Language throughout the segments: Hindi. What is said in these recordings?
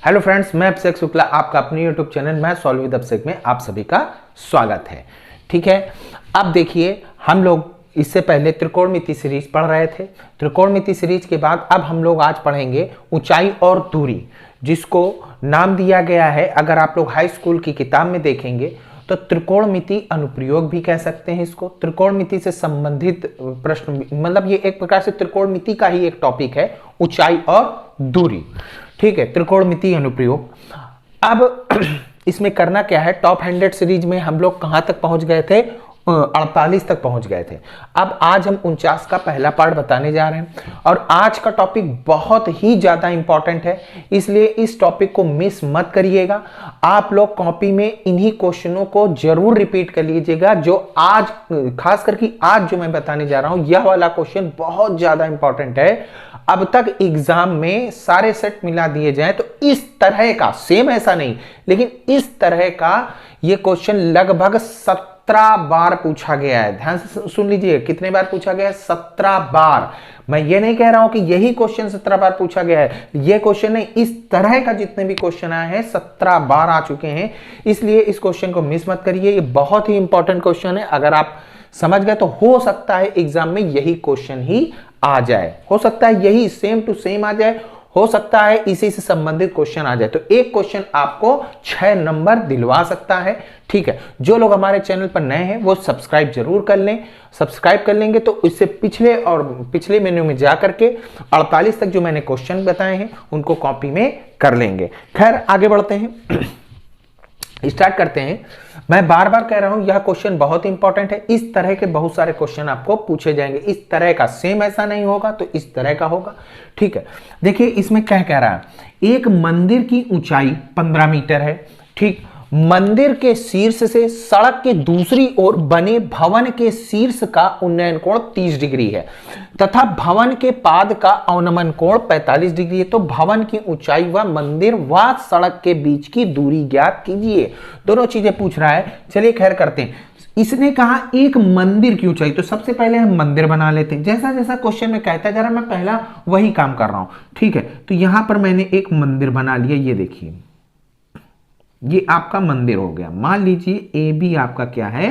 हेलो फ्रेंड्स, मैं अभिषेक शुक्ला, आपका अपने यूट्यूब चैनल मैं सॉल्व विद अभिषेक में आप सभी का स्वागत है। ठीक है, अब देखिए हम लोग इससे पहले त्रिकोणमिति सीरीज पढ़ रहे थे। त्रिकोणमिति सीरीज के बाद अब हम लोग आज पढ़ेंगे ऊंचाई और दूरी, जिसको नाम दिया गया है, अगर आप लोग हाई स्कूल की किताब में देखेंगे तो त्रिकोणमिति अनुप्रयोग भी कह सकते हैं इसको। त्रिकोणमिति से संबंधित प्रश्न, मतलब ये एक प्रकार से त्रिकोणमिति का ही एक टॉपिक है, ऊंचाई और दूरी। ठीक है, त्रिकोणमिति अनुप्रयोग। अब इसमें करना क्या है, टॉप 100 सीरीज में हम लोग कहां तक पहुंच गए थे, 48 तक पहुंच गए थे। अब आज हम 49 का पहला पार्ट बताने जा रहे हैं और आज का टॉपिक बहुत ही ज्यादा इंपॉर्टेंट है, इसलिए इस टॉपिक को मिस मत करिएगा। आप लोग कॉपी में इन्हीं क्वेश्चनों को जरूर रिपीट कर लीजिएगा, जो आज खास करके आज जो मैं बताने जा रहा हूं, यह वाला क्वेश्चन बहुत ज्यादा इंपॉर्टेंट है। अब तक एग्जाम में सारे सेट मिला दिए जाए तो इस तरह का, सेम ऐसा नहीं लेकिन इस तरह का ये क्वेश्चन लगभग 17 बार पूछा गया है। ध्यान से सुन लीजिए, कितने बार पूछा गया है? 17 बार। मैं ये नहीं कह रहा हूं कि यही क्वेश्चन 17 बार पूछा गया है, ये क्वेश्चन नहीं, इस तरह का जितने भी क्वेश्चन आए हैं 17 बार आ चुके हैं। इसलिए इस क्वेश्चन को मिस मत करिए, ये बहुत ही इंपॉर्टेंट क्वेश्चन है। अगर आप समझ गए तो हो सकता है एग्जाम में यही क्वेश्चन ही आ जाए, हो सकता है यही सेम टू सेम आ जाए, हो सकता है इसी से संबंधित क्वेश्चन आ जाए। तो एक क्वेश्चन आपको 6 नंबर दिलवा सकता है। ठीक है, जो लोग हमारे चैनल पर नए हैं वो सब्सक्राइब जरूर कर लें। सब्सक्राइब कर लेंगे तो इससे पिछले मेन्यू में जा करके 48 तक जो मैंने क्वेश्चन बताए हैं उनको कॉपी में कर लेंगे। खैर, आगे बढ़ते हैं, स्टार्ट करते हैं। मैं बार बार कह रहा हूं यह क्वेश्चन बहुत इंपॉर्टेंट है। इस तरह के बहुत सारे क्वेश्चन आपको पूछे जाएंगे, इस तरह का, सेम ऐसा नहीं होगा तो इस तरह का होगा। ठीक है, देखिए इसमें क्या कह रहा है, एक मंदिर की ऊंचाई 15 मीटर है। ठीक, मंदिर के शीर्ष से सड़क के दूसरी ओर बने भवन के शीर्ष का उन्नयन कोण 30 डिग्री है तथा भवन के पाद का अवनमन कोण 45 डिग्री है। तो भवन की ऊंचाई व मंदिर व सड़क के बीच की दूरी ज्ञात कीजिए। दोनों चीजें पूछ रहा है। चलिए खैर करते हैं। इसने कहा एक मंदिर की ऊंचाई, तो सबसे पहले हम मंदिर बना लेते हैं। जैसा जैसा क्वेश्चन में कहता जा रहा मैं पहला वही काम कर रहा हूं। ठीक है, तो यहां पर मैंने एक मंदिर बना लिया। ये देखिए, ये आपका मंदिर हो गया। मान लीजिए ए बी आपका क्या है,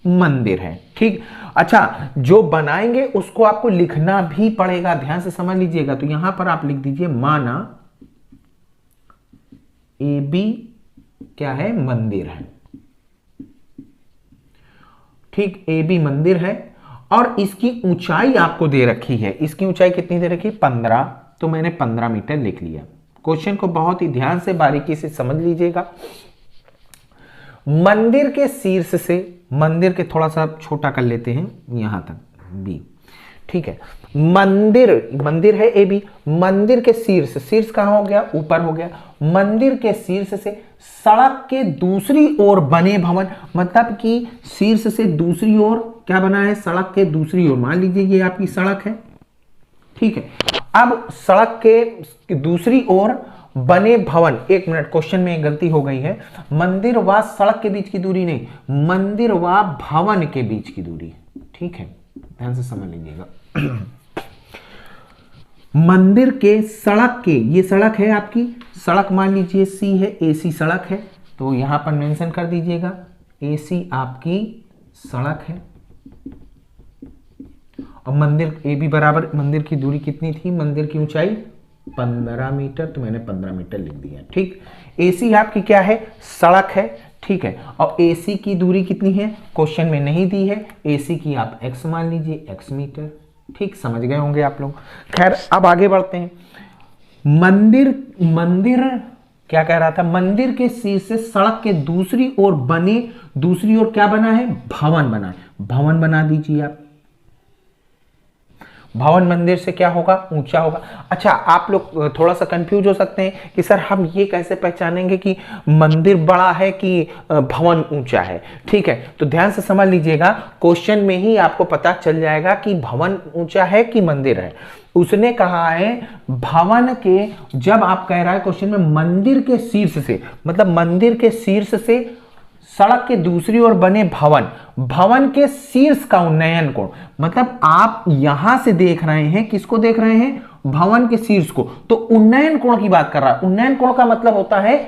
मंदिर है। ठीक, अच्छा, जो बनाएंगे उसको आपको लिखना भी पड़ेगा, ध्यान से समझ लीजिएगा। तो यहां पर आप लिख दीजिए, माना ए बी क्या है, मंदिर है। ठीक, ए बी मंदिर है और इसकी ऊंचाई आपको दे रखी है। इसकी ऊंचाई कितनी दे रखी? 15। तो मैंने 15 मीटर लिख लिया। क्वेश्चन को बहुत ही ध्यान से बारीकी से समझ लीजिएगा। मंदिर के शीर्ष से, मंदिर के थोड़ा सा छोटा कर लेते हैं यहां तक, बी। ठीक है, मंदिर है ए बी, मंदिर के शीर्ष, शीर्ष कहां हो गया? ऊपर हो गया। मंदिर के शीर्ष से सड़क के दूसरी ओर बने भवन, मतलब कि शीर्ष से दूसरी ओर क्या बना है? सड़क के दूसरी ओर। मान लीजिए ये आपकी सड़क है। ठीक है, अब सड़क के दूसरी ओर बने भवन, एक मिनट, क्वेश्चन में एक गलती हो गई है। मंदिर व सड़क के बीच की दूरी नहीं, मंदिर व भवन के बीच की दूरी। ठीक है, ध्यान से समझ लीजिएगा। मंदिर के सड़क के, ये सड़क है आपकी, सड़क मान लीजिए सी है, एसी सड़क है, तो यहां पर मेंशन कर दीजिएगा एसी आपकी सड़क है। और मंदिर ए बी बराबर, मंदिर की दूरी कितनी थी? मंदिर की ऊंचाई 15 मीटर, तो मैंने 15 मीटर लिख दिया। ठीक, एसी आपकी क्या है? सड़क है। ठीक है, और एसी की दूरी कितनी है? क्वेश्चन में नहीं दी है। एसी की आप एक्स मान लीजिए, एक्स मीटर। ठीक, समझ गए होंगे आप लोग। खैर, अब आगे बढ़ते हैं। मंदिर क्या कह रहा था? मंदिर के शीर्ष से सड़क के दूसरी ओर बने, दूसरी ओर क्या बना है? भवन बना है। भवन बना दीजिए आप। भवन मंदिर से क्या होगा? ऊंचा होगा। अच्छा, आप लोग थोड़ा सा कंफ्यूज हो सकते हैं कि सर हम ये कैसे पहचानेंगे कि मंदिर बड़ा है कि भवन ऊंचा है? ठीक है, तो ध्यान से समझ लीजिएगा, क्वेश्चन में ही आपको पता चल जाएगा कि भवन ऊंचा है कि मंदिर है। उसने कहा है भवन के, जब आप कह रहा है क्वेश्चन में मंदिर के शीर्ष से, मतलब मंदिर के शीर्ष से सड़क के दूसरी ओर बने भवन, भवन के शीर्ष का उन्नयन कोण, मतलब आप यहां से देख रहे हैं, किसको देख रहे हैं? भवन के शीर्ष को, तो उन्नयन कोण की बात कर रहा है। उन्नयन कोण का मतलब होता है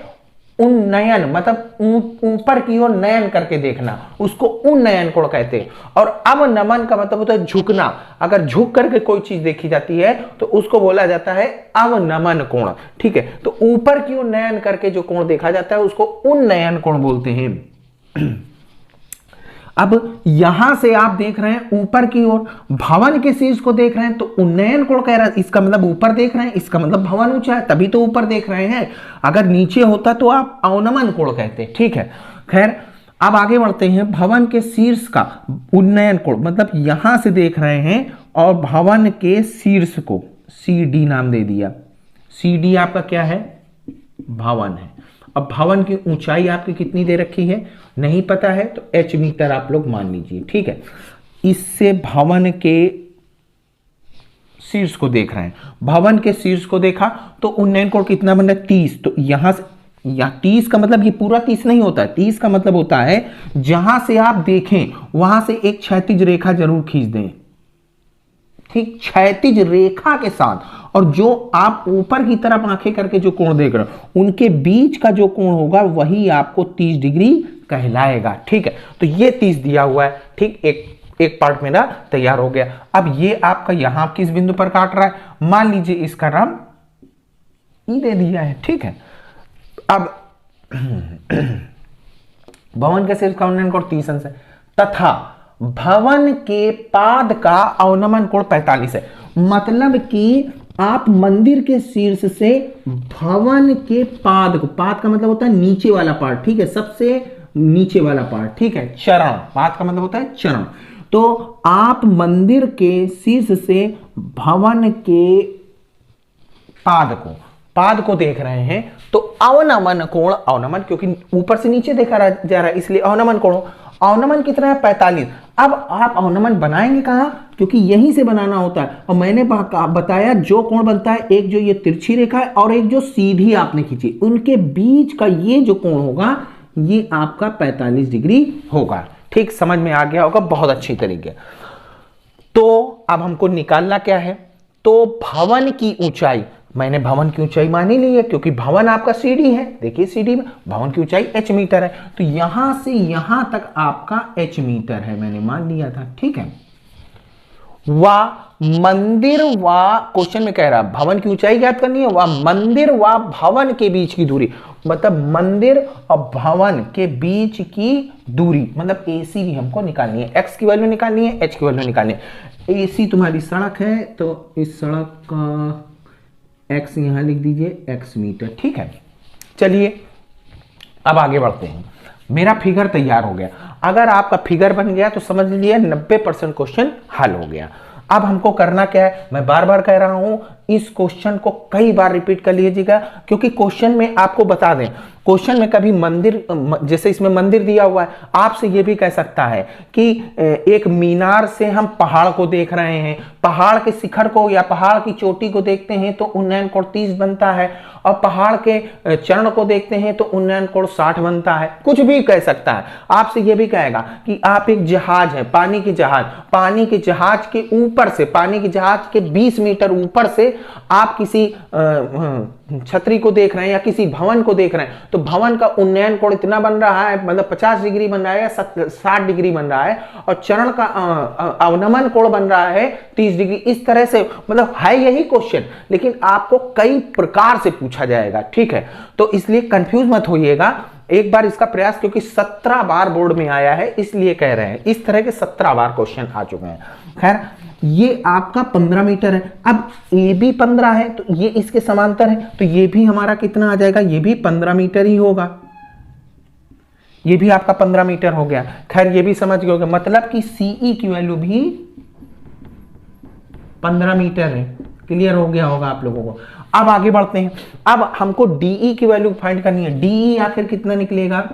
उन्नयन, मतलब ऊपर की ओर नयन करके देखना, उसको उन्नयन कोण कहते हैं। और अवनमन का मतलब होता है झुकना, अगर झुक करके कोई चीज देखी जाती है तो उसको बोला जाता है अवनमन कोण। ठीक है, तो ऊपर की ओर नयन करके जो कोण देखा जाता है उसको उन्नयन कोण बोलते हैं। अब यहां से आप देख रहे हैं ऊपर की ओर, भवन के शीर्ष को देख रहे हैं तो उन्नयन कोण कह रहा है, इसका मतलब ऊपर देख रहे हैं, इसका मतलब भवन ऊंचा है, तभी तो ऊपर देख रहे हैं। अगर नीचे होता तो आप अवनमन कोण कहते। ठीक है, खैर अब आगे बढ़ते हैं। भवन के शीर्ष का उन्नयन कोण मतलब यहां से देख रहे हैं और भवन के शीर्ष को CD नाम दे दिया। CD आपका क्या है? भवन है। अब भवन की ऊंचाई आपकी कितनी दे रखी है, नहीं पता है तो H मीटर आप लोग मान लीजिए। ठीक है, इससे भवन के शीर्ष को देख रहे हैं, भवन के शीर्ष को देखा तो उन्नयन कोण कितना बन रहा है? 30। तो यहां से 30 का मतलब ये पूरा 30 नहीं होता है, 30 का मतलब होता है जहां से आप देखें वहां से एक क्षैतिज रेखा जरूर खींच दें। ठीक, क्षैतिज रेखा के साथ, और जो आप ऊपर की तरफ आंखें करके जो कोण देख रहे हो उनके बीच का जो कोण होगा वही आपको 30 डिग्री कहलाएगा। ठीक है, तो ये 30 दिया हुआ है। ठीक, एक पार्ट मेरा तैयार हो गया। अब ये आपका यहां किस बिंदु पर काट रहा है, मान लीजिए इसका नाम ई दे दिया है। ठीक है, अब भवन के शीर्ष का उन्नयन कोण 30 अंश है तथा भवन के पाद का अवनमन कोण 45 है। मतलब कि आप मंदिर के शीर्ष से भवन के पाद को, पाद का मतलब होता है नीचे वाला पार्ट। ठीक है, सबसे नीचे वाला पार्ट। ठीक है, चरण, पाद का मतलब होता है चरण। तो आप मंदिर के शीर्ष से भवन के पाद को देख रहे हैं तो अवनमन कोण, अवनमन क्योंकि ऊपर से नीचे देखा जा रहा है इसलिए अवनमन कोण। अवनमन कितना है? 45। अब आप अवनमन बनाएंगे कहां, क्योंकि यहीं से बनाना होता है। और मैंने बताया जो कोण बनता है, एक जो ये तिरछी रेखा है और एक जो सीधी आपने खींची, उनके बीच का ये जो कोण होगा ये आपका 45 डिग्री होगा। ठीक, समझ में आ गया होगा बहुत अच्छी तरीके। तो अब हमको निकालना क्या है, तो भवन की ऊंचाई, मैंने भवन की ऊंचाई मान ही ली है क्योंकि भवन आपका सीढ़ी है। देखिए सीढ़ी में भवन की ऊंचाई H मीटर है, तो यहां से यहां तक आपका H मीटर है, मैंने मान लिया था। ठीक है, मंदिर व क्वेश्चन में कह रहा है भवन की ऊंचाई ज्ञात करनी है, मंदिर व भवन के बीच की दूरी, मतलब मंदिर और भवन के बीच की दूरी, मतलब AC भी हमको निकालनी है, X की वैल्यू निकालनी है, H की वैल्यू निकालनी है। AC तुम्हारी सड़क है तो इस सड़क का X यहां लिख दीजिए, X मीटर। ठीक है, चलिए अब आगे बढ़ते हैं। मेरा फिगर तैयार हो गया। अगर आपका फिगर बन गया तो समझ लीजिए 90% क्वेश्चन हल हो गया। अब हमको करना क्या है, मैं बार बार कह रहा हूं इस क्वेश्चन को कई बार रिपीट कर लीजिएगा, क्योंकि क्वेश्चन में आपको बता दें, क्वेश्चन में कभी मंदिर, जैसे इसमें मंदिर दिया हुआ है, आपसे यह भी कह सकता है कि एक मीनार से हम पहाड़ को देख रहे हैं, पहाड़ के शिखर को या पहाड़ की चोटी को देखते हैं तो उन्नयन कोण 30 बनता है, और पहाड़ के चरण को देखते हैं तो उन्नयन कोण 60 बनता है। कुछ भी कह सकता है, आपसे यह भी कहेगा कि आप एक जहाज है, पानी की जहाज, पानी के जहाज के ऊपर से, पानी के जहाज के 20 मीटर ऊपर से आप किसी छतरी को देख रहे हैं या किसी भवन को देख रहे हैं, तो भवन का उन्नयन कोण इतना बन रहा है, मतलब 50 डिग्री बन रहा है या 60 डिग्री बन रहा है, और चरण का अवनमन कोण बन रहा है 30 डिग्री। इस तरह से मतलब है यही क्वेश्चन, लेकिन आपको कई प्रकार से पूछा जाएगा। ठीक है, तो इसलिए कंफ्यूज मत होइएगा, एक बार इसका प्रयास, क्योंकि 17 बार बोर्ड में आया है इसलिए कह रहे हैं, इस तरह के 17 बार क्वेश्चन आ चुके हैं। खैर, ये आपका 15 मीटर है। अब ये भी 15 है तो ये इसके समांतर है, तो ये भी हमारा कितना आ जाएगा, ये भी 15 मीटर ही होगा, ये भी आपका 15 मीटर हो गया। खैर, ये भी समझ गए होंगे, मतलब कि CE की वैल्यू भी 15 मीटर है। क्लियर हो गया होगा आप लोगों को। अब आगे बढ़ते हैं। अब हमको DE की वैल्यू फाइंड करनी है। DE आखिर कितना निकलेगा,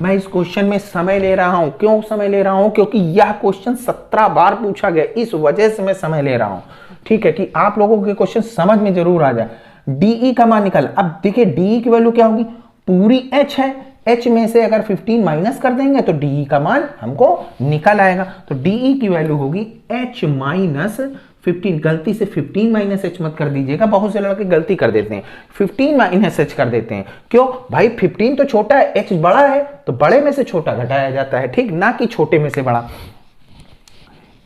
मैं इस क्वेश्चन में समय ले रहा हूं। क्यों समय ले रहा हूं, क्योंकि यह क्वेश्चन 17 बार पूछा गया, इस वजह से मैं समय ले रहा हूं। ठीक है, कि आप लोगों के क्वेश्चन समझ में जरूर आ जाए। DE का मान निकल, अब देखिए DE की वैल्यू क्या होगी, पूरी H है, H में से अगर 15 माइनस कर देंगे तो DE का मान हमको निकल आएगा। तो DE की वैल्यू होगी H माइनस 15, गलती से 15 माइनस एच मत कर दीजिएगा, बहुत से लड़के गलती कर देते हैं, 15 माइनस एच कर देते हैं। क्यों भाई, 15 तो छोटा है, एच बड़ा है, तो बड़े में से छोटा घटाया जाता है, ठीक, ना कि छोटे में से बड़ा।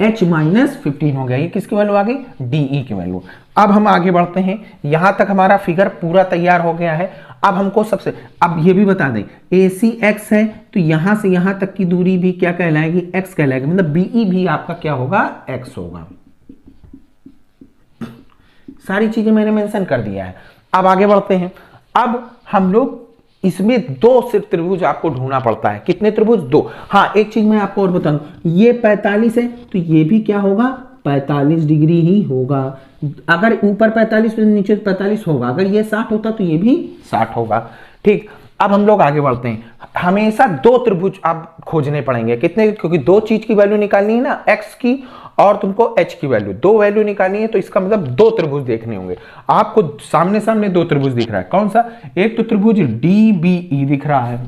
h माइनस 15 हो गया, ये किसकी वैल्यू आ गई, DE की वैल्यू। अब हम आगे बढ़ते हैं, यहां तक हमारा फिगर पूरा तैयार हो गया है। अब हमको सबसे, अब ये भी बता दें, AC x है तो यहां से यहां तक की दूरी भी क्या कहलाएगी, x कहलाएगी, मतलब BE भी आपका क्या होगा, x होगा। सारी चीजें मैंने मेंशन कर दिया है। अब आगे बढ़ते हैं। अब हम लोग इसमें दो सिर्फ त्रिभुज आपको ढूंढना पड़ता है, कितने त्रिभुज, दो। हाँ, एक चीज मैं आपको और बताऊं, ये 45 है तो ये भी क्या होगा, 45 डिग्री ही होगा। अगर ऊपर 45 तो नीचे 45 होगा, अगर ये 60 होता तो ये भी 60 होगा, ठीक। अब हम लोग आगे बढ़ते हैं। हमेशा दो त्रिभुज आप खोजने पड़ेंगे, कितने, क्योंकि दो चीज की वैल्यू निकालनी है ना, x की और तुमको h की वैल्यू, दो वैल्यू निकालनी है, तो इसका मतलब दो त्रिभुज देखने होंगे। आपको सामने सामने दो त्रिभुज दिख रहा है, कौन सा, एक तो त्रिभुज DBE दिख रहा है,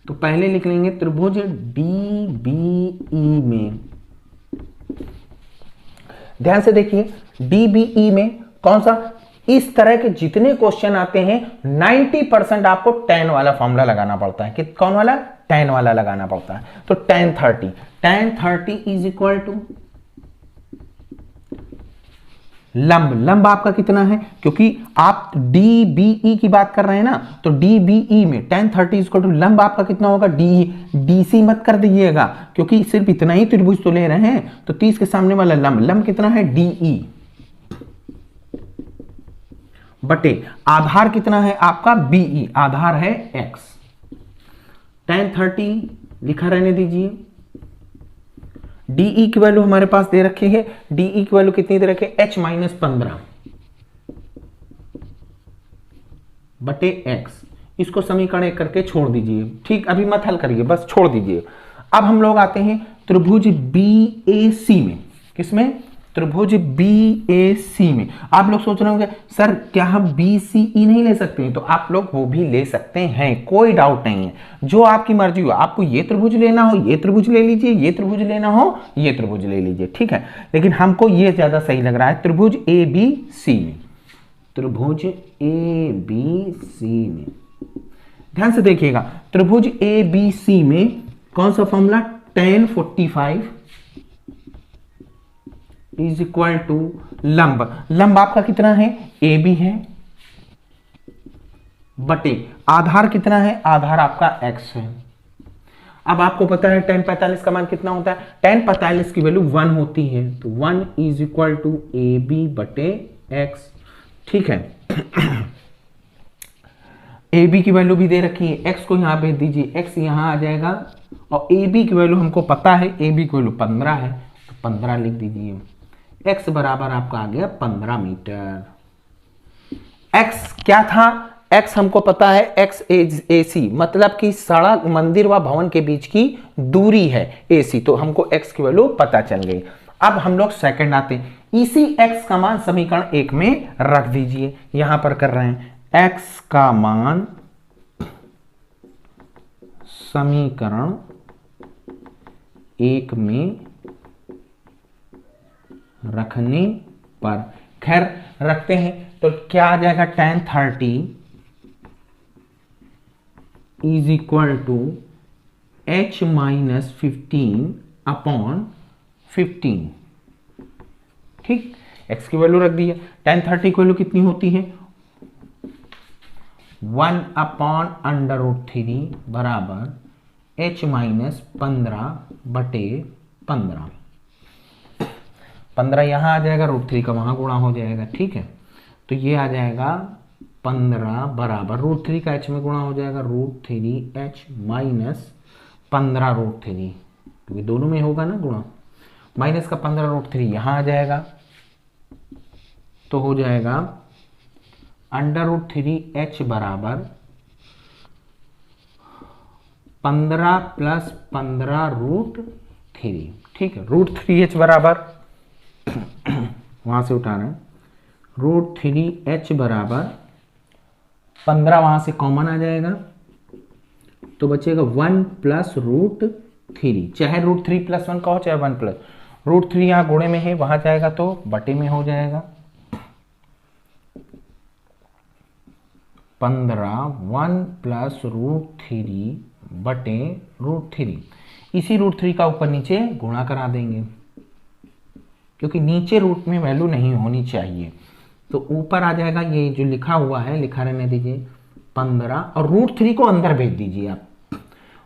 तो पहले लिख लेंगे त्रिभुज DBE में। ध्यान से देखिए, DBE में कौन सा, इस तरह के जितने क्वेश्चन आते हैं 90% आपको tan वाला फॉर्मूला लगाना पड़ता है, कि कौन वाला, tan वाला लगाना पड़ता है। तो tan 30 इज इक्वल टू लंब आपका कितना है, क्योंकि आप DBE की बात कर रहे हैं ना, तो DBE में tan 30 इज इक्वल टू लंब आपका कितना होगा, DE, DC मत कर दीजिएगा, क्योंकि सिर्फ इतना ही त्रिभुज तो ले रहे हैं, तो 30 के सामने वाला लंब कितना है, DE, बटे आधार कितना है आपका, BE, आधार है x। tan 30 लिखा रहने दीजिए। DE की वैल्यू हमारे पास दे रखी है, DE की वैल्यू कितनी दे रखी है, h माइनस 15 बटे x। इसको समीकरण एक करके छोड़ दीजिए, ठीक, अभी मत हल करिए, बस छोड़ दीजिए। अब हम लोग आते हैं त्रिभुज BAC में, किसमें, त्रिभुज BAC में। आप लोग सोच रहे होंगे सर क्या हम BCE नहीं ले सकते हैं, तो आप लोग वो भी ले सकते हैं, कोई डाउट नहीं है, जो आपकी मर्जी हो, आपको ये त्रिभुज लेना हो ये त्रिभुज ले लीजिए, ये त्रिभुज लेना हो ये त्रिभुज ले लीजिए, ठीक है। लेकिन हमको ये ज्यादा सही लग रहा है, त्रिभुज ABC में, त्रिभुज ABC में। ध्यान से देखिएगा, त्रिभुज ABC में कौन सा formula, tan 45 is equal to लंब आपका कितना है, AB है, बटे आधार कितना है, आधार आपका x है। अब आपको पता है tan 45 का मान कितना होता है, tan 45 की वैल्यू 1 होती है, तो 1 इज इक्वल टू AB बटे x, ठीक है। AB की वैल्यू भी दे रखी है, x को यहां भेज दीजिए, x यहां आ जाएगा, और AB की वैल्यू हमको पता है, AB की वैल्यू 15 है, तो 15 लिख दीजिए। x बराबर आपका आ गया 15 मीटर। x क्या था, x हमको पता है, x AC मतलब कि सड़क, मंदिर व भवन के बीच की दूरी है AC, तो हमको x की वैल्यू पता चल गई। अब हम लोग सेकंड आते हैं, इसी x का मान समीकरण 1 में रख दीजिए, यहां पर कर रहे हैं, x का मान समीकरण 1 में रखने पर, खैर रखते हैं, तो क्या आ जाएगा, tan 30 is equal to h minus 15 upon 15, ठीक, x की वैल्यू रख दी है। tan 30 की वैल्यू कितनी होती है, 1 अपॉन √3 बराबर h माइनस 15 बटे 15 यहां आ जाएगा, √3 का वहां गुणा हो जाएगा, ठीक है। तो ये आ जाएगा 15 बराबर √3 का h में गुणा हो जाएगा, √3h माइनस 15 √3, क्योंकि दोनों में होगा ना गुणा, माइनस का 15 √3 यहां आ जाएगा, तो हो जाएगा √3h बराबर 15 प्लस 15 √3, ठीक है। √3h बराबर वहां से उठा रहे हैं, √3h बराबर 15 वहां से कॉमन आ जाएगा, तो बचेगा 1 प्लस √3, चाहे √3 प्लस 1 का हो चाहे 1 प्लस √3 यहाँ गुणे में है, वहां जाएगा तो बटे में हो जाएगा। 15 1 प्लस √3 बटे √3। इसी √3 का ऊपर नीचे गुणा करा देंगे, क्योंकि नीचे रूट में वैल्यू नहीं होनी चाहिए। तो ऊपर आ जाएगा, ये जो लिखा हुआ है लिखा रहने दीजिए 15, और √3 को अंदर भेज दीजिए आप।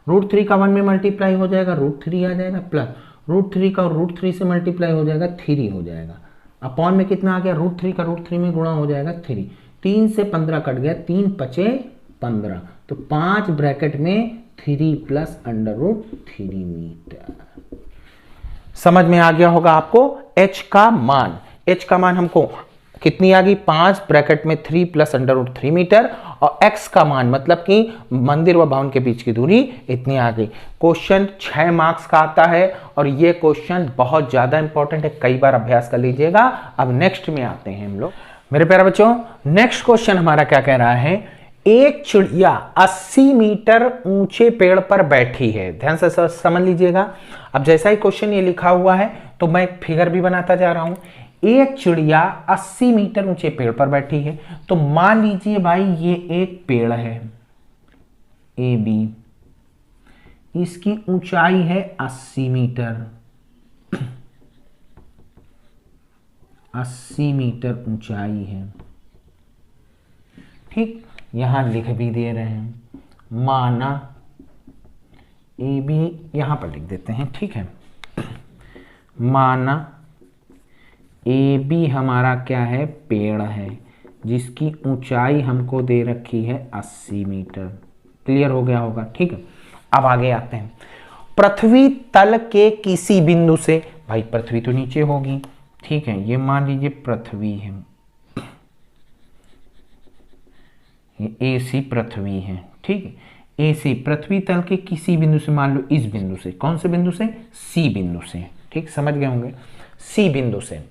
√3 का 1 में मल्टीप्लाई हो जाएगा, √3 आ जाएगा, प्लस √3 का √3 से मल्टीप्लाई हो जाएगा, 3 हो जाएगा। अपॉन में कितना आ गया, √3 का √3 में गुणा हो जाएगा 3। 3 से 15 कट गया, 3 पचे 15, तो 5 ब्रैकेट में 3 प्लस √3 मीटर। समझ में आ गया होगा आपको। h का मान हमको कितनी आ गई, 5 ब्रैकेट में 3 प्लस √3 मीटर, और x का मान मतलब कि मंदिर व भवन के बीच की दूरी इतनी आ गई। क्वेश्चन 6 मार्क्स का आता है और ये क्वेश्चन बहुत ज्यादा इंपॉर्टेंट है, कई बार अभ्यास कर लीजिएगा। अब नेक्स्ट में आते हैं हम लोग। मेरे प्यारे बच्चों, नेक्स्ट क्वेश्चन हमारा क्या कह रहा है, एक चिड़िया 80 मीटर ऊंचे पेड़ पर बैठी है। ध्यान से समझ लीजिएगा। अब जैसा ही क्वेश्चन ये लिखा हुआ है तो मैं एक फिगर भी बनाता जा रहा हूं। एक चिड़िया 80 मीटर ऊंचे पेड़ पर बैठी है, तो मान लीजिए भाई ये एक पेड़ है ए बी, इसकी ऊंचाई है 80 मीटर, 80 मीटर ऊंचाई है। ठीक, यहां लिख भी दे रहे हैं, माना ए बी, यहां पर लिख देते हैं। ठीक है, माना ए बी हमारा क्या है, पेड़ है, जिसकी ऊंचाई हमको दे रखी है 80 मीटर। क्लियर हो गया होगा। ठीक है, अब आगे आते हैं। पृथ्वी तल के किसी बिंदु से, भाई पृथ्वी तो नीचे होगी, ठीक है, ये मान लीजिए पृथ्वी है, ये ए सी पृथ्वी है। ठीक है, ए सी पृथ्वी तल के किसी बिंदु से, मान लो इस बिंदु से, कौन से बिंदु से, सी बिंदु से। ठीक, समझ गए होंगे, सी बिंदु से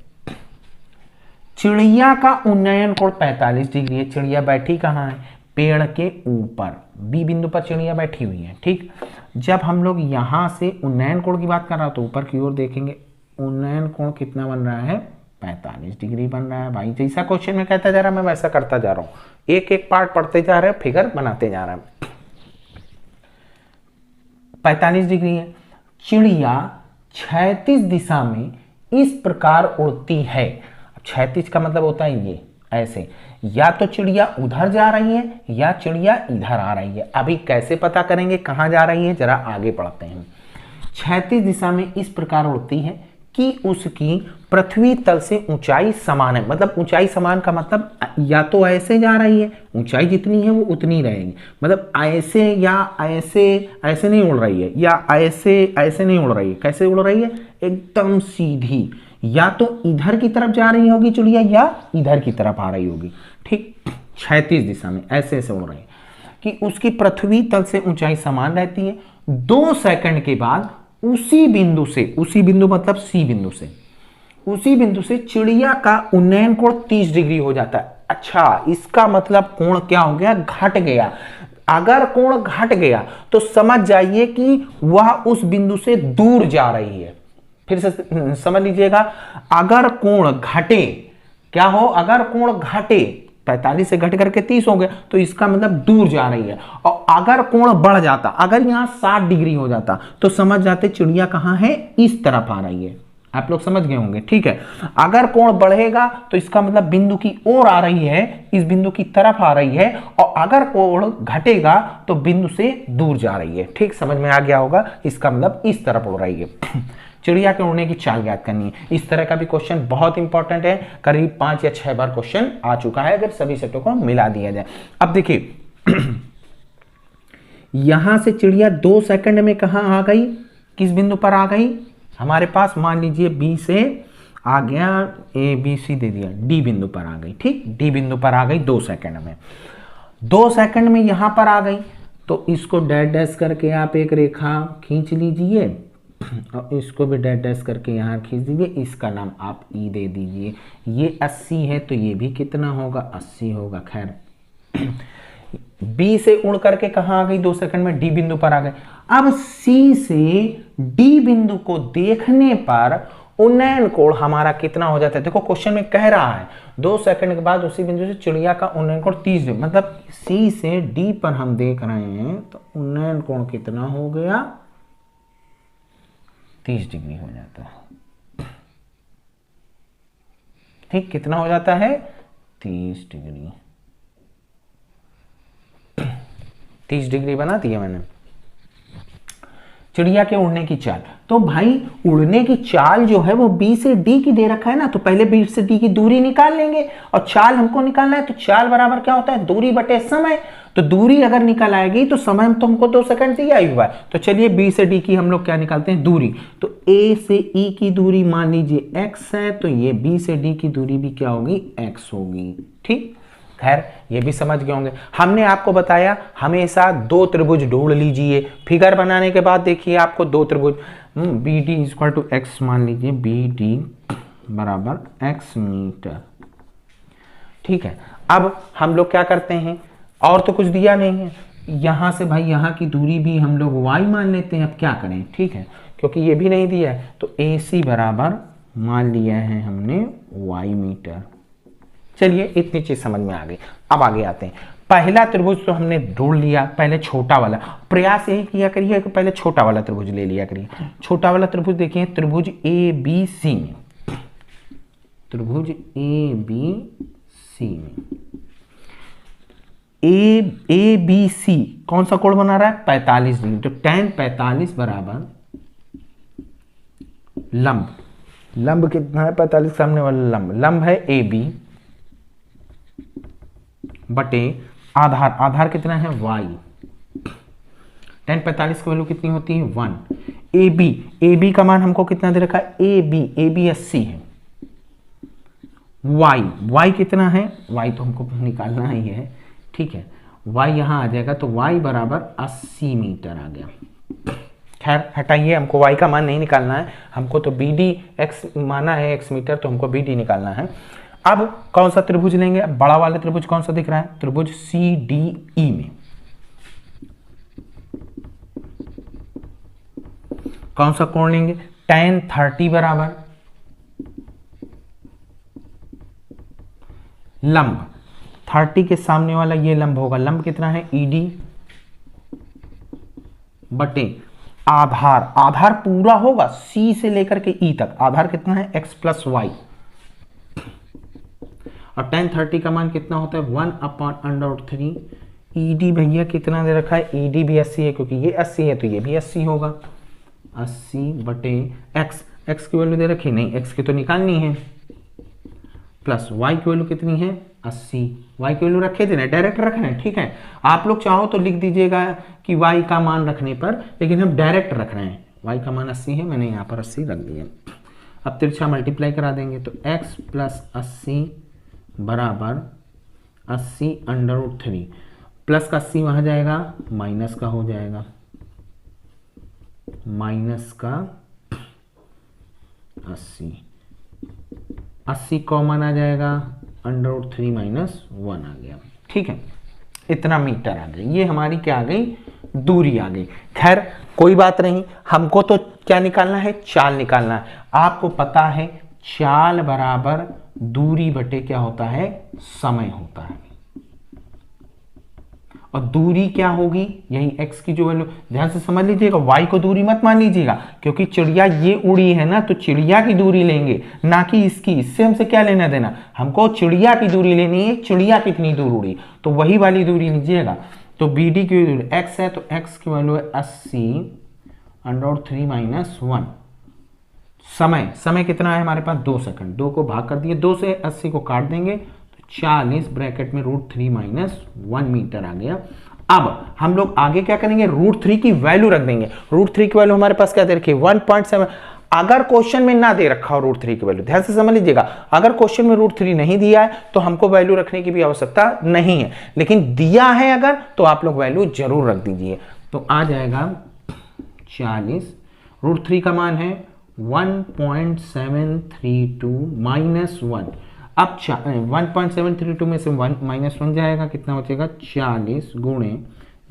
चिड़िया का उन्नयन कोण 45 डिग्री है। चिड़िया बैठी कहाँ है, पेड़ के ऊपर, बी बिंदु पर चिड़िया बैठी हुई है। ठीक, जब हम लोग यहां से उन्नयन कोण की बात कर रहा, तो ऊपर की ओर देखेंगे, उन्नयन कोण कितना बन रहा है, 45 डिग्री बन रहा है। भाई जैसा क्वेश्चन में कहता जा रहा, मैं वैसा करता जा रहा हूं, एक एक पार्ट पढ़ते जा रहे हैं, फिगर बनाते जा रहे हैं। 45 डिग्री है। चिड़िया क्षैतिज दिशा में इस प्रकार उड़ती है। 36 का मतलब होता है ये ऐसे, या तो चिड़िया उधर जा रही है या चिड़िया इधर आ रही है। अभी कैसे पता करेंगे कहां जा रही है, जरा आगे पढ़ते हैं। क्षैतिज दिशा में इस प्रकार उड़ती है कि उसकी पृथ्वी तल से ऊंचाई समान है। मतलब ऊंचाई समान का मतलब या तो ऐसे जा रही है, ऊंचाई जितनी है वो उतनी रहेगी, मतलब ऐसे या ऐसे, ऐसे नहीं उड़ रही है, या ऐसे ऐसे नहीं उड़ रही है। कैसे उड़ रही है, एकदम सीधी, या तो इधर की तरफ जा रही होगी चिड़िया या इधर की तरफ आ रही होगी। ठीक, क्षैतिज दिशा में ऐसे ऐसे उड़ रही है कि उसकी पृथ्वी तल से ऊंचाई समान रहती है। 2 सेकंड के बाद उसी बिंदु से, उसी बिंदु मतलब सी बिंदु से, उसी बिंदु से चिड़िया का उन्नयन कोण 30 डिग्री हो जाता है। अच्छा, इसका मतलब कोण क्या हो गया, घट गया। अगर कोण घट गया तो समझ जाइए कि वह उस बिंदु से दूर जा रही है। फिर से समझ लीजिएगा, अगर कोण घटे, क्या हो, अगर कोण घटे, 45 से घट करके 30 हो गया, तो इसका मतलब दूर जा रही है। और अगर कोण बढ़ जाता, अगर यहां 60 डिग्री हो जाता, तो समझ जाते चिड़िया कहां है, इस तरफ आ रही है। आप लोग समझ गए होंगे। ठीक है, अगर कोण बढ़ेगा तो इसका मतलब बिंदु की ओर आ रही है, इस बिंदु की तरफ आ रही है, और अगर कोण घटेगा तो बिंदु से दूर जा रही है। ठीक, समझ में आ गया होगा, इसका मतलब इस तरफ उड़ रही है। चिड़िया के उड़ने की चाल याद करनी है। इस तरह का भी क्वेश्चन बहुत इंपॉर्टेंट है, करीब 5 या 6 बार क्वेश्चन आ चुका है, अगर सभी सेटों को मिला दिया जाए। अब देखिए, यहां से चिड़िया 2 सेकंड में कहां आ गई, किस बिंदु पर आ गई, हमारे पास मान लीजिए बी से आ गया, ए बी सी दे दिया, डी बिंदु पर आ गई। ठीक, डी बिंदु पर आ गई 2 सेकंड में। 2 सेकंड में यहां पर आ गई, तो इसको डैश डैश करके आप एक रेखा खींच लीजिए, और इसको भी डैश डैश करके यहाँ खींच दीजिए, इसका नाम आप ई दे दीजिए। ये 80 है तो ये भी कितना होगा, 80 होगा। खैर, बी से उड़ करके कहाँ आ गई, 2 सेकंड में डी बिंदु पर आ गए। अब सी से डी बिंदु को देखने पर उन्नयन कोण हमारा कितना हो जाता है, देखो क्वेश्चन में कह रहा है 2 सेकंड के बाद उसी बिंदु से चिड़िया का उन्नयन कोण 30 डिग्री, मतलब सी से डी पर हम देख रहे हैं तो उन्नयन कोण कितना हो गया 30 डिग्री हो जाता है। ठीक, कितना हो जाता है 30 डिग्री। 30 डिग्री बना दिया मैंने। चिड़िया के उड़ने की चाल, तो भाई उड़ने की चाल जो है वो बी से डी की दे रखा है ना, तो पहले बी से डी की दूरी निकाल लेंगे और चाल हमको निकालना है, तो चाल बराबर क्या होता है दूरी बटे समय। तो दूरी अगर निकल आएगी तो समय तो हमको 2 सेकंड दिया ही हुआ है, तो चलिए बी से डी की हम लोग क्या निकालते हैं दूरी। तो ए से ई की दूरी मान लीजिए x है, तो ये बी से डी की दूरी भी क्या होगी x होगी। ठीक, खैर ये भी समझ गए होंगे। हमने आपको बताया हमेशा 2 त्रिभुज ढूंढ लीजिए। फिगर बनाने के बाद देखिए आपको 2 त्रिभुज B D equal to X मान लीजिए, बी डी बराबर x मीटर। ठीक है, अब हम लोग क्या करते हैं, और तो कुछ दिया नहीं है, यहां से भाई यहां की दूरी भी हम लोग y मान लेते हैं। अब क्या करें, ठीक है, क्योंकि ये भी नहीं दिया है, तो AC बराबर मान लिया है हमने y मीटर। चलिए इतनी चीज समझ में आ गई। अब आगे आते हैं। पहला त्रिभुज तो हमने ढूंढ लिया, पहले छोटा वाला। प्रयास यही किया करिए कि पहले छोटा वाला त्रिभुज ले लिया करिए। छोटा वाला त्रिभुज देखिए, त्रिभुज ABC में, त्रिभुज ABC में ABC कौन सा कोण बना रहा है 45 डिग्री, तो tan 45 बराबर लंब, लंब कितना है 45 सामने वाला लंब, लंब है AB बटे आधार, आधार कितना है y। tan 45 की वैल्यू कितनी होती है 1। AB का मान हमको कितना दे रखा है AB 80 है। y कितना है, y तो हमको निकालना ही है। ठीक है, y यहां आ जाएगा, तो y बराबर 80 मीटर आ गया। खैर हटाइए, हमको y का मान नहीं निकालना है, हमको तो BD x माना है x मीटर, तो हमको BD निकालना है। अब कौन सा त्रिभुज लेंगे, बड़ा वाला त्रिभुज कौन सा दिख रहा है, त्रिभुज CDE में कौन सा कोण लेंगे, tan 30 बराबर लंब, 30 के सामने वाला ये लंब होगा, लंब कितना है ED बटे आधार, आधार पूरा होगा C से लेकर के E तक, आधार कितना है x प्लस वाई, और tan 30 का मान कितना होता है 1/√3। ED भैया कितना दे रखा है, ED भी 80 है, क्योंकि ये 80 है तो ये भी 80 होगा, 80 बटे x की वैल्यू दे रखी नहीं, x की तो निकालनी है, प्लस y की वैल्यू कितनी है 80, y की वैल्यू रखे थे ना, डायरेक्ट रख रहे हैं। ठीक है, आप लोग चाहो तो लिख दीजिएगा कि y का मान रखने पर, लेकिन हम डायरेक्ट रख रहे हैं, y का मान 80 है, मैंने यहाँ पर 80 रख दिया। अब तिरछा मल्टीप्लाई करा देंगे, तो x प्लस 80 बराबर 80/√3, प्लस का 80 वहां जाएगा, माइनस का हो जाएगा, माइनस का 80 कॉमन आ जाएगा, √3 माइनस 1 आ गया। ठीक है, इतना मीटर आ गई, ये हमारी क्या आ गई दूरी आ गई। खैर कोई बात नहीं, हमको तो क्या निकालना है, चाल निकालना है। आपको पता है चाल बराबर दूरी बटे क्या होता है समय होता है, और दूरी क्या होगी यही x की जो वैल्यू, ध्यान से समझ लीजिएगा, y को दूरी मत मान लीजिएगा, क्योंकि चिड़िया ये उड़ी है ना, तो चिड़िया की दूरी लेंगे ना कि इसकी, इससे हमसे क्या लेना देना, हमको चिड़िया की दूरी लेनी है, चिड़िया कितनी दूर उड़ी तो वही वाली दूरी लीजिएगा। तो BD की दूरी x है, तो x की वैल्यू है 80/√3 माइनस 1। समय कितना है हमारे पास 2 सेकंड, 2 को भाग कर दिए, 2 से 80 को काट देंगे, 40 ब्रैकेट में √3 माइनस 1 मीटर आ गया। अब हम लोग आगे क्या करेंगे, √3 की वैल्यू रख देंगे। √3 की वैल्यू हमारे पास क्या दे रखी है 1.7। अगर क्वेश्चन में ना दे रखा हो √3 की वैल्यू, ध्यान से समझ लीजिएगा, अगर क्वेश्चन में √3 नहीं दिया है तो हमको वैल्यू रखने की भी आवश्यकता नहीं है, लेकिन दिया है अगर तो आप लोग वैल्यू जरूर रख दीजिए। तो आ जाएगा 40, √3 का मान है 1.732 माइनस 1। अब 1.732 में से माइनस 1 जाएगा, कितना बचेगा 40 गुणे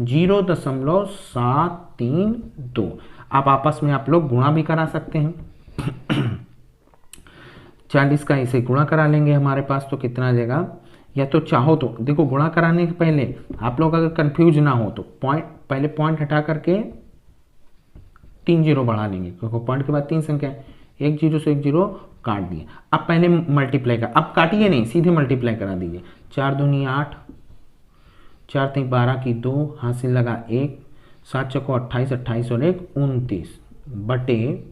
0.732। आप आपस में आप लोग गुणा भी करा सकते हैं। 40 का इसे गुणा करा लेंगे हमारे पास, तो कितना आ जाएगा, या तो चाहो तो देखो गुणा कराने के पहले आप लोग अगर कंफ्यूज ना हो तो पहले पॉइंट हटा करके 3 जीरो बढ़ा लेंगे, क्योंकि पॉइंट के बाद 3 संख्या है, 1 जीरो से 1 जीरो काट दिए। अब पहले मल्टीप्लाई कर, अब काटिए नहीं, सीधे मल्टीप्लाई करा दीजिए। 4 दूनी 8, 4 3 12 की 2, हासिल लगा 1, 7 चौको 28, 28 और 1 29 बटे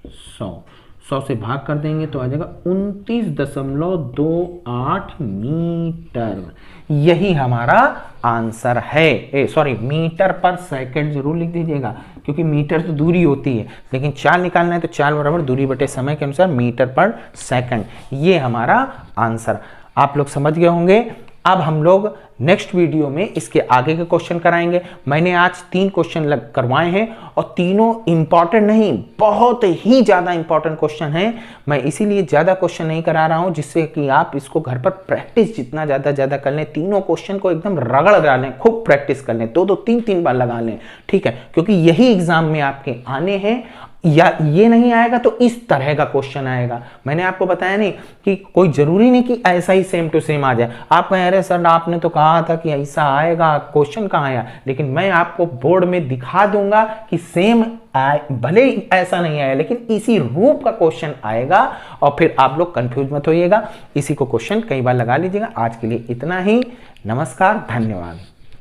100, 100 से भाग कर देंगे तो आ जाएगा 29.28 मीटर। यही हमारा आंसर है। सॉरी, मीटर पर सेकंड जरूर लिख दीजिएगा, क्योंकि मीटर तो दूरी होती है, लेकिन चाल निकालना है तो चाल बराबर दूरी बटे समय के अनुसार मीटर पर सेकंड। ये हमारा आंसर आप लोग समझ गए होंगे। अब हम लोग नेक्स्ट वीडियो में इसके आगे के क्वेश्चन कराएंगे। मैंने आज 3 क्वेश्चन करवाए हैं और तीनों इंपॉर्टेंट नहीं, बहुत ही ज्यादा इंपॉर्टेंट क्वेश्चन हैं। मैं इसीलिए ज्यादा क्वेश्चन नहीं करा रहा हूं, जिससे कि आप इसको घर पर प्रैक्टिस जितना ज्यादा कर लें, तीनों क्वेश्चन को एकदम रगड़ डालें, खूब प्रैक्टिस कर लें, 2-2 3-3 बार लगा लें, ठीक है, क्योंकि यही एग्जाम में आपके आने हैं। या ये नहीं आएगा तो इस तरह का क्वेश्चन आएगा। मैंने आपको बताया नहीं कि कोई जरूरी नहीं कि ऐसा ही सेम टू सेम आ जाए। आप कह रहे सर आपने तो कहा था कि ऐसा आएगा, क्वेश्चन कहाँ आया, लेकिन मैं आपको बोर्ड में दिखा दूंगा कि सेम आए, भले ही ऐसा नहीं आया लेकिन इसी रूप का क्वेश्चन आएगा, और फिर आप लोग कंफ्यूज मत होइएगा, इसी को क्वेश्चन कई बार लगा लीजिएगा। आज के लिए इतना ही, नमस्कार, धन्यवाद।